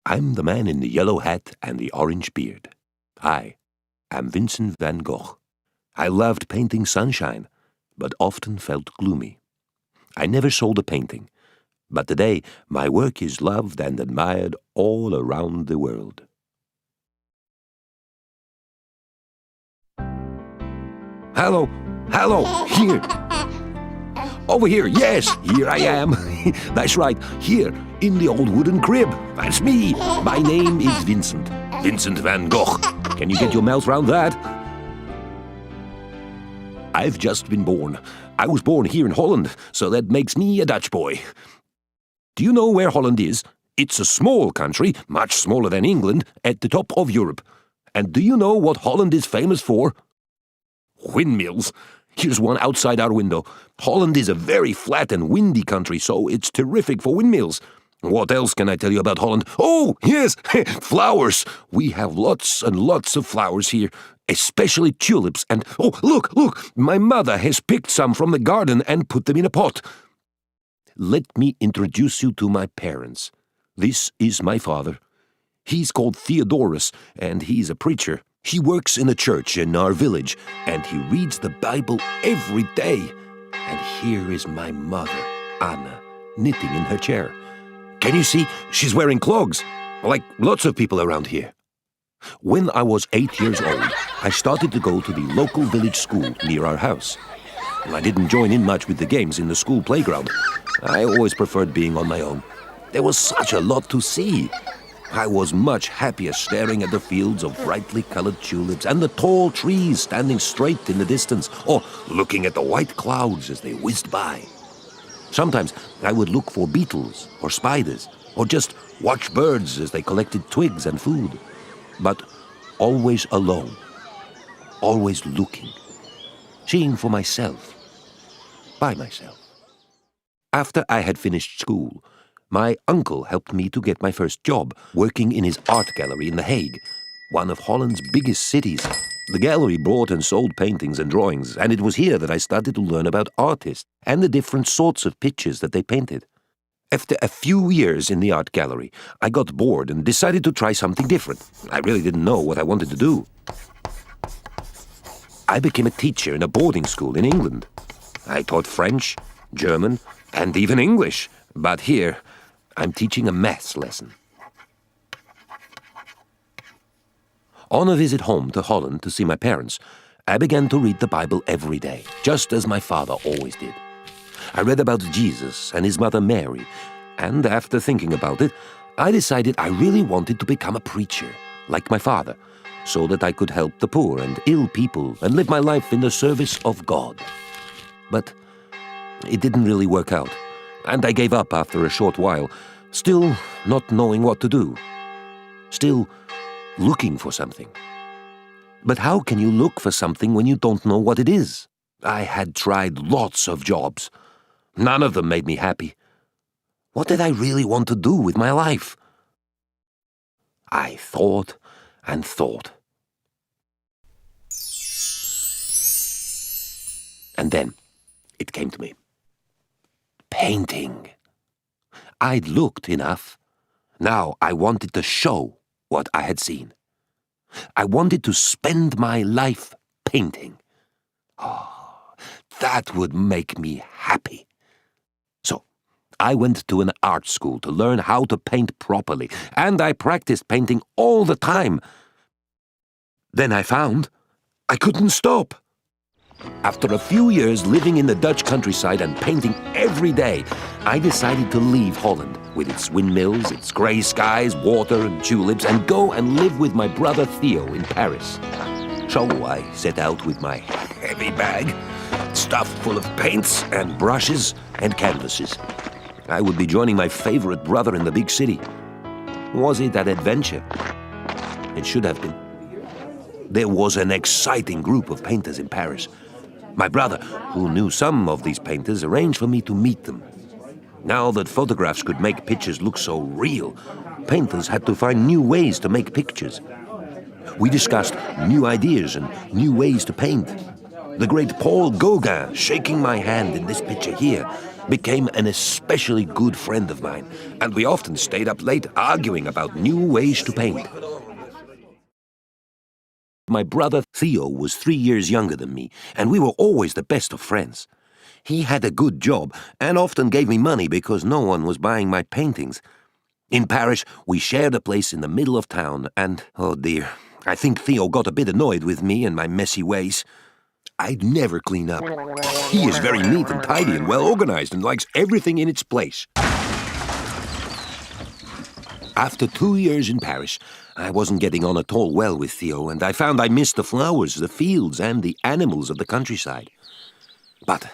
I'm the man in the yellow hat and the orange beard. I am Vincent van Gogh. I loved painting sunshine, but often felt gloomy. I never sold a painting, but today my work is loved and admired all around the world. Hello, here. Over here, yes, here I am. That's right, here, in the old wooden crib. That's me. My name is Vincent. Vincent van Gogh. Can you get your mouth round that? I've just been born. I was born here in Holland, so that makes me a Dutch boy. Do you know where Holland is? It's a small country, much smaller than England, at the top of Europe. And do you know what Holland is famous for? Windmills. Here's one outside our window. Holland is a very flat and windy country, so it's terrific for windmills. What else can I tell you about Holland? Oh, yes, flowers. We have lots and lots of flowers here, especially tulips. And, oh, look, my mother has picked some from the garden and put them in a pot. Let me introduce you to my parents. This is my father. He's called Theodorus, and he's a preacher. He works in a church in our village, and he reads the Bible every day. And here is my mother, Anna, knitting in her chair. Can you see? She's wearing clogs, like lots of people around here. When I was 8 years old, I started to go to the local village school near our house. I didn't join in much with the games in the school playground. I always preferred being on my own. There was such a lot to see. I was much happier staring at the fields of brightly colored tulips and the tall trees standing straight in the distance, or looking at the white clouds as they whizzed by. Sometimes I would look for beetles or spiders, or just watch birds as they collected twigs and food. But always alone, always looking, seeing for myself, by myself. After I had finished school, my uncle helped me to get my first job, working in his art gallery in The Hague, one of Holland's biggest cities. The gallery bought and sold paintings and drawings, and it was here that I started to learn about artists and the different sorts of pictures that they painted. After a few years in the art gallery, I got bored and decided to try something different. I really didn't know what I wanted to do. I became a teacher in a boarding school in England. I taught French, German, and even English, but here I'm teaching a maths lesson. On a visit home to Holland to see my parents, I began to read the Bible every day, just as my father always did. I read about Jesus and his mother Mary, and after thinking about it, I decided I really wanted to become a preacher, like my father, so that I could help the poor and ill people and live my life in the service of God. But it didn't really work out, and I gave up after a short while, still not knowing what to do, still looking for something. But how can you look for something when you don't know what it is? I had tried lots of jobs. None of them made me happy. What did I really want to do with my life? I thought and thought. And then it came to me. Painting. I'd looked enough. Now I wanted to show what I had seen. I wanted to spend my life painting. Oh, that would make me happy. So I went to an art school to learn how to paint properly, and I practiced painting all the time. Then I found I couldn't stop. After a few years living in the Dutch countryside and painting every day, I decided to leave Holland with its windmills, its grey skies, water and tulips, and go and live with my brother Theo in Paris. So I set out with my heavy bag, stuffed full of paints and brushes and canvases. I would be joining my favorite brother in the big city. Was it an adventure? It should have been. There was an exciting group of painters in Paris. My brother, who knew some of these painters, arranged for me to meet them. Now that photographs could make pictures look so real, painters had to find new ways to make pictures. We discussed new ideas and new ways to paint. The great Paul Gauguin, shaking my hand in this picture here, became an especially good friend of mine, and we often stayed up late arguing about new ways to paint. My brother Theo was 3 years younger than me, and we were always the best of friends. He had a good job and often gave me money because no one was buying my paintings. In Paris, we shared a place in the middle of town, and, oh dear, I think Theo got a bit annoyed with me and my messy ways. I'd never clean up. He is very neat and tidy and well organized and likes everything in its place. After 2 years in Paris, I wasn't getting on at all well with Theo, and I found I missed the flowers, the fields, and the animals of the countryside. But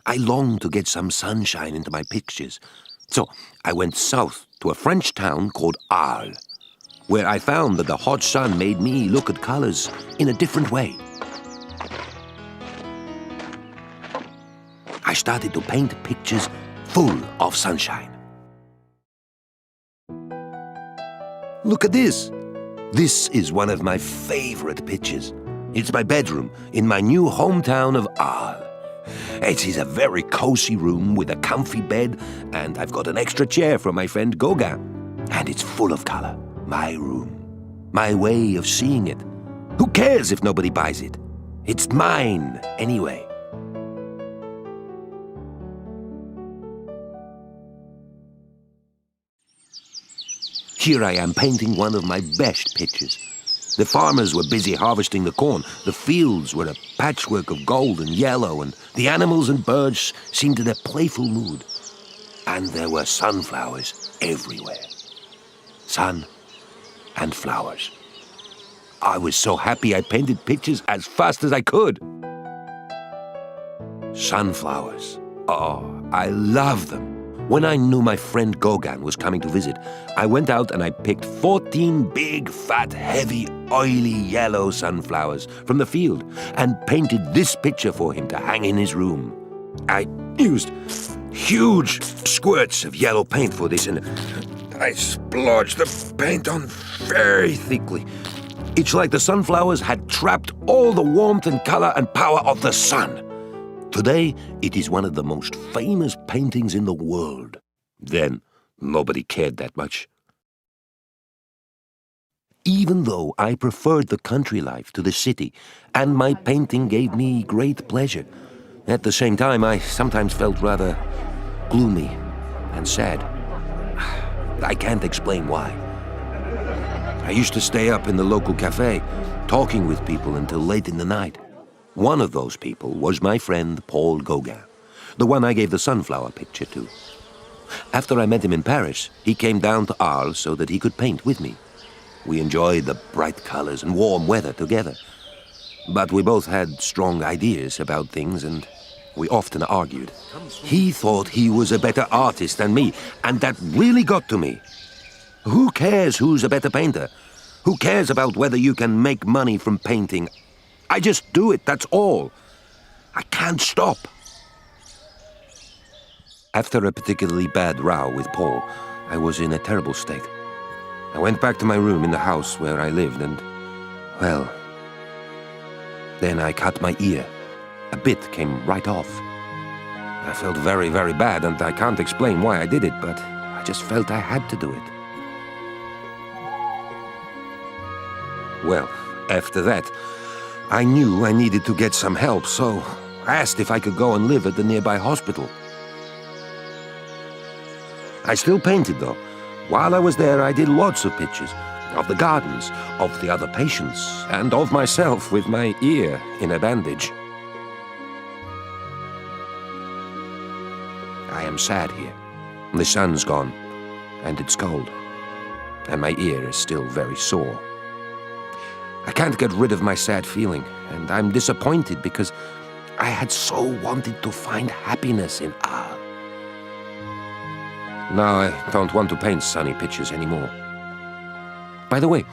I longed to get some sunshine into my pictures, so I went south to a French town called Arles, where I found that the hot sun made me look at colors in a different way. I started to paint pictures full of sunshine. Look at this. This is one of my favorite pictures. It's my bedroom in my new hometown of Arles. It is a very cozy room with a comfy bed, and I've got an extra chair from my friend Gauguin. And it's full of color. My room. My way of seeing it. Who cares if nobody buys it? It's mine anyway. Here I am painting one of my best pictures. The farmers were busy harvesting the corn. The fields were a patchwork of gold and yellow, and the animals and birds seemed in a playful mood. And there were sunflowers everywhere. Sun and flowers. I was so happy I painted pictures as fast as I could. Sunflowers. Oh, I love them. When I knew my friend Gauguin was coming to visit, I went out and I picked 14 big, fat, heavy, oily yellow sunflowers from the field and painted this picture for him to hang in his room. I used huge squirts of yellow paint for this, and I splodged the paint on very thickly. It's like the sunflowers had trapped all the warmth and color and power of the sun. Today, it is one of the most famous paintings in the world. Then, nobody cared that much. Even though I preferred the country life to the city, and my painting gave me great pleasure, at the same time I sometimes felt rather gloomy and sad. I can't explain why. I used to stay up in the local cafe, talking with people until late in the night. One of those people was my friend Paul Gauguin, the one I gave the sunflower picture to. After I met him in Paris, he came down to Arles so that he could paint with me. We enjoyed the bright colors and warm weather together. But we both had strong ideas about things, and we often argued. He thought he was a better artist than me, and that really got to me. Who cares who's a better painter? Who cares about whether you can make money from painting? I just do it, that's all. I can't stop. After a particularly bad row with Paul, I was in a terrible state. I went back to my room in the house where I lived and, well, then I cut my ear. A bit came right off. I felt very, very bad, and I can't explain why I did it, but I just felt I had to do it. Well, after that, I knew I needed to get some help, so I asked if I could go and live at the nearby hospital. I still painted, though. While I was there, I did lots of pictures of the gardens, of the other patients, and of myself with my ear in a bandage. I am sad here. The sun's gone, and it's cold, and my ear is still very sore. I can't get rid of my sad feeling, and I'm disappointed because I had so wanted to find happiness in art. Now I don't want to paint sunny pictures anymore. By the way,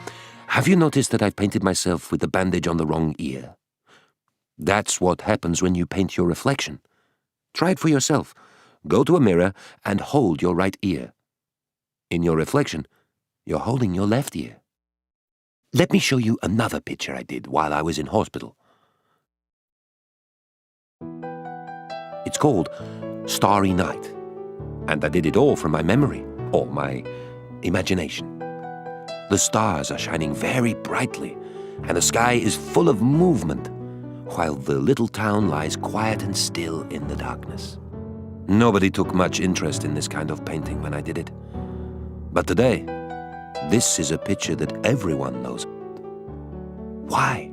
have you noticed that I've painted myself with the bandage on the wrong ear? That's what happens when you paint your reflection. Try it for yourself. Go to a mirror and hold your right ear. In your reflection, you're holding your left ear. Let me show you another picture I did while I was in hospital. It's called starry night. And I did it all from my memory, or my imagination. The stars are shining very brightly, and the sky is full of movement, while the little town lies quiet and still in the darkness. Nobody took much interest in this kind of painting when I did it. But today, this is a picture that everyone knows. Why?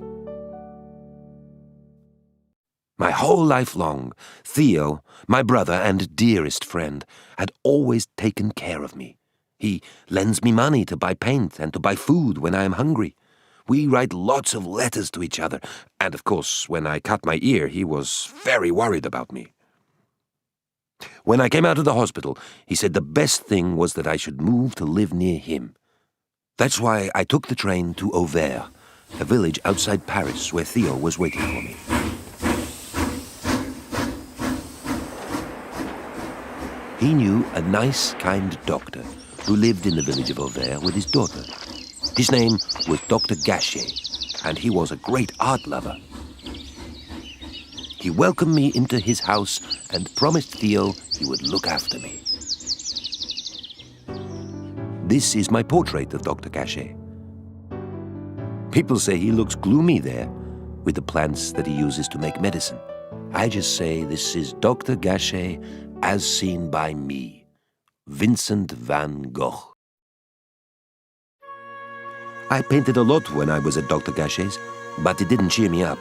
My whole life long, Theo, my brother and dearest friend, had always taken care of me. He lends me money to buy paint and to buy food when I am hungry. We write lots of letters to each other, and of course, when I cut my ear, he was very worried about me. When I came out of the hospital, he said the best thing was that I should move to live near him. That's why I took the train to Auvers, a village outside Paris where Theo was waiting for me. He knew a nice, kind doctor who lived in the village of Auvers with his daughter. His name was Dr. Gachet, and he was a great art lover. He welcomed me into his house and promised Theo he would look after me. This is my portrait of Dr. Gachet. People say he looks gloomy there, with the plants that he uses to make medicine. I just say this is Dr. Gachet as seen by me, Vincent van Gogh. I painted a lot when I was at Dr. Gachet's, but it didn't cheer me up.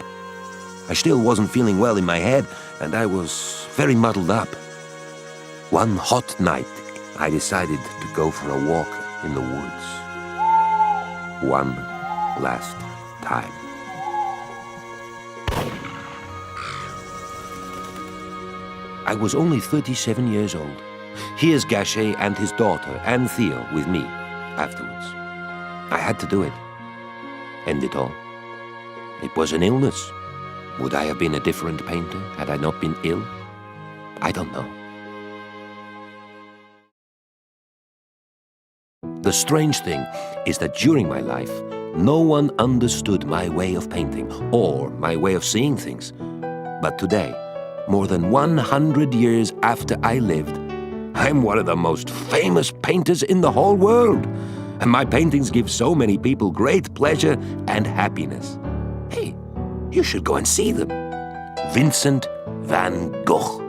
I still wasn't feeling well in my head, and I was very muddled up. One hot night, I decided to go for a walk in the woods. One last time. I was only 37 years old. Here's Gachet and his daughter and Theo with me afterwards. I had to do it. End it all. It was an illness. Would I have been a different painter had I not been ill? I don't know. The strange thing is that during my life, no one understood my way of painting or my way of seeing things. But today, more than 100 years after I lived, I'm one of the most famous painters in the whole world. And my paintings give so many people great pleasure and happiness. Hey, you should go and see them. Vincent van Gogh.